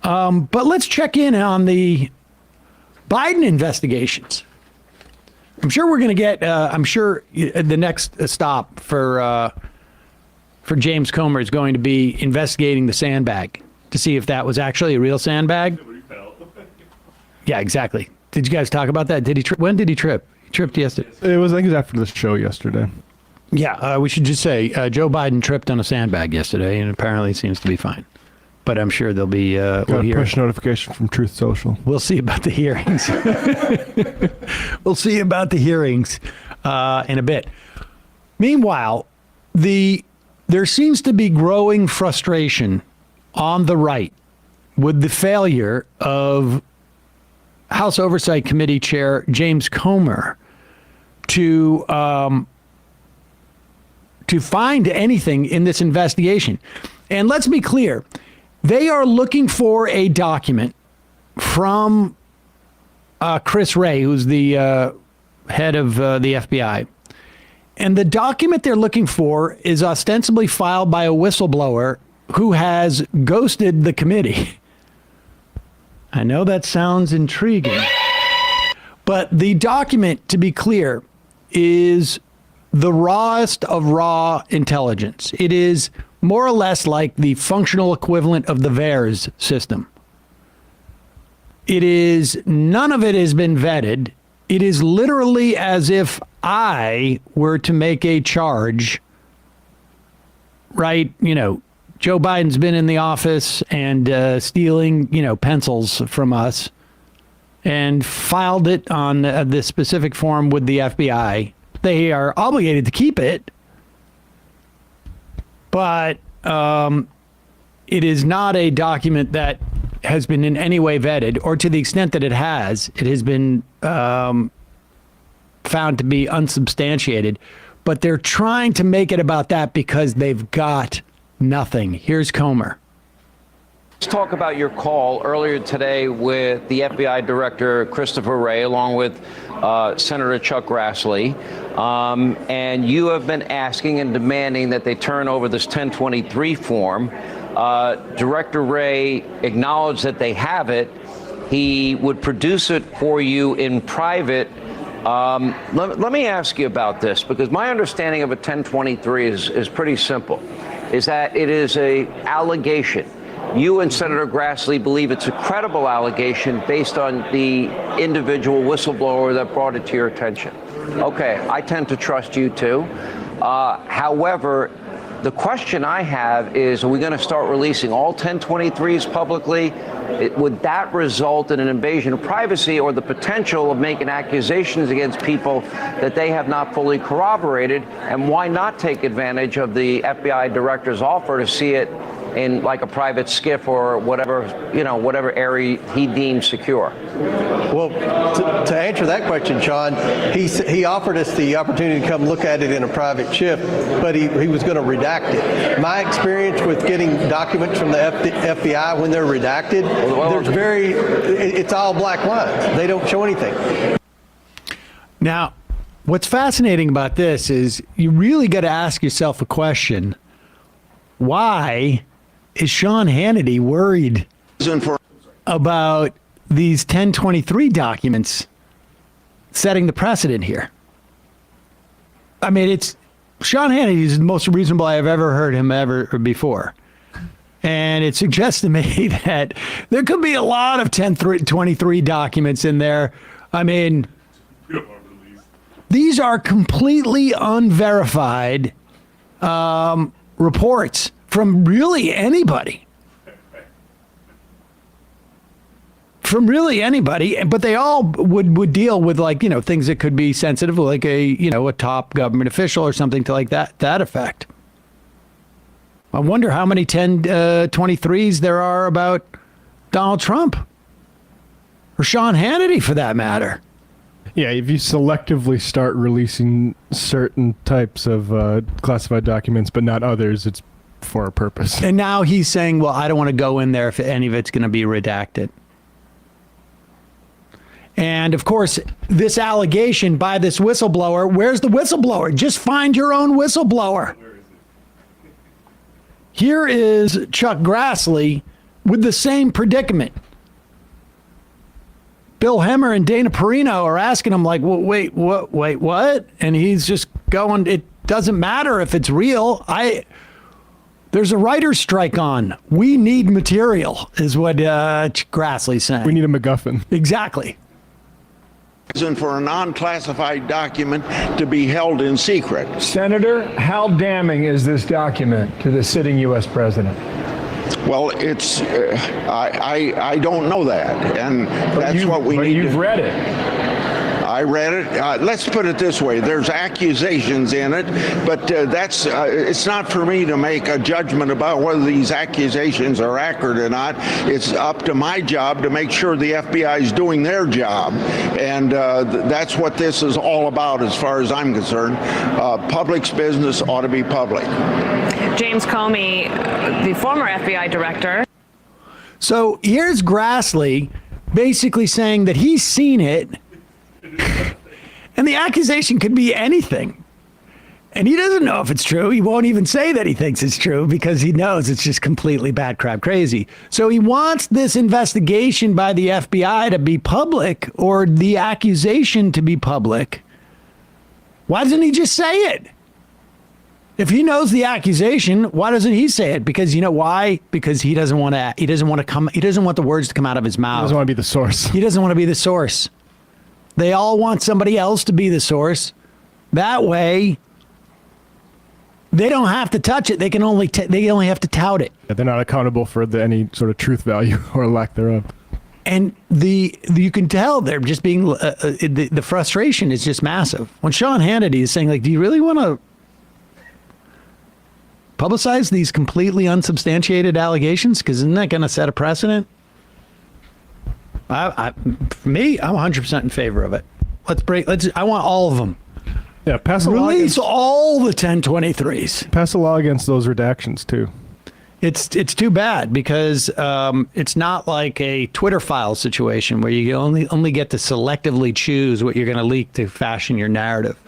But let's check in on the Biden investigations. I'm sure we're going to get, the next stop for Jame Comer is going to be investigating the sandbag to see if that was actually a real sandbag. Yeah, exactly. Did you guys talk about that? Did he trip? When did he trip? He tripped yesterday. It was, I think it was after the show yesterday. Yeah, we should just say Joe Biden tripped on a sandbag yesterday, and apparently it seems to be fine. But I'm sure there'll be got a push notification from Truth Social. We'll see about the hearings. We'll see about the hearings in a bit. Meanwhile, there seems to be growing frustration on the right with the failure of House Oversight Committee Chair Jame Comer to find anything in this investigation. And let's be clear. They are looking for a document from Chris Wray, who's the head of the FBI. And the document they're looking for is ostensibly filed by a whistleblower who has ghosted the committee. I know that sounds intriguing. But the document, to be clear, is the rawest of raw intelligence. It is more or less like the functional equivalent of the VAERS system. None of it has been vetted. It is literally as if I were to make a charge, right? You know, Joe Biden's been in the office and stealing, pencils from us and filed it on this specific form with the FBI. They are obligated to keep it. But it is not a document that has been in any way vetted, or to the extent that it has been found to be unsubstantiated. But they're trying to make it about that because they've got nothing. Here's Comer. Let's talk about your call earlier today with the FBI Director Christopher Wray, along with Senator Chuck Grassley. And you have been asking and demanding that they turn over this 1023 form. Director Wray acknowledged that they have it. He would produce it for you in private. Let me ask you about this, because my understanding of a 1023 is pretty simple, is that it is an allegation. You and Senator Grassley believe it's a credible allegation based on the individual whistleblower that brought it to your attention. Okay, I tend to trust you too. However, the question I have is, are we going to start releasing all 1023s publicly? Would that result in an invasion of privacy or the potential of making accusations against people that they have not fully corroborated? And why not take advantage of the FBI director's offer to see it in like a private skiff or whatever, whatever area he deems secure? Well, to answer that question, Sean, he offered us the opportunity to come look at it in a private ship, but he was going to redact it. My experience with getting documents from the FBI when they're redacted, it's all black lines. They don't show anything. Now, what's fascinating about this is you really got to ask yourself a question. Why is Sean Hannity worried about these 1023 documents setting the precedent here? I mean, Sean Hannity is the most reasonable I have ever heard him ever before. And it suggests to me that there could be a lot of 1023 documents in there. I mean, these are completely unverified reports from really anybody. But they all would deal with, like, things that could be sensitive, like a top government official or something to like that effect. I wonder how many 1023s there are about Donald Trump or Sean Hannity, for that matter. Yeah, if you selectively start releasing certain types of classified documents, but not others, it's for a purpose. And now he's saying, well, I don't want to go in there if any of it's going to be redacted. And of course, this allegation by this whistleblower, where's the whistleblower? Just find your own whistleblower. Here is Chuck Grassley with the same predicament. Bill Hemmer and Dana Perino are asking him like, well, wait, what? And he's just going, it doesn't matter if it's real. There's a writer's strike on. We need material, is what Grassley's saying. We need a MacGuffin. Exactly. For a non-classified document to be held in secret. Senator, how damning is this document to the sitting U.S. president? Well, it's I don't know that, and that's what we need. You've read it. I read it. Let's put it this way: there's accusations in it, but that's it's not for me to make a judgment about whether these accusations are accurate or not. It's up to my job to make sure the FBI is doing their job, and that's what this is all about, as far as I'm concerned. Public's business ought to be public. Jame Comer, the former FBI director. So here's Grassley basically saying that he's seen it, and the accusation could be anything. And he doesn't know if it's true. He won't even say that he thinks it's true because he knows it's just completely bad crap crazy. So he wants this investigation by the FBI to be public, or the accusation to be public. Why doesn't he just say it? If he knows the accusation, why doesn't he say it? Because you know why? Because he doesn't want the words to come out of his mouth. He doesn't want to be the source. He doesn't want to be the source. They all want somebody else to be the source. That way, they don't have to touch it. They only have to tout it. They're not accountable for any sort of truth value or lack thereof. And you can tell they're just being the frustration is just massive. When Sean Hannity is saying, like, do you really want to publicize these completely unsubstantiated allegations? Because isn't that going to set a precedent? For me, I'm 100% in favor of it. I want all of them. Yeah, pass a law Release all the 1023s. Pass a law against those redactions too. It's too bad because it's not like a Twitter file situation where you only get to selectively choose what you're going to leak to fashion your narrative.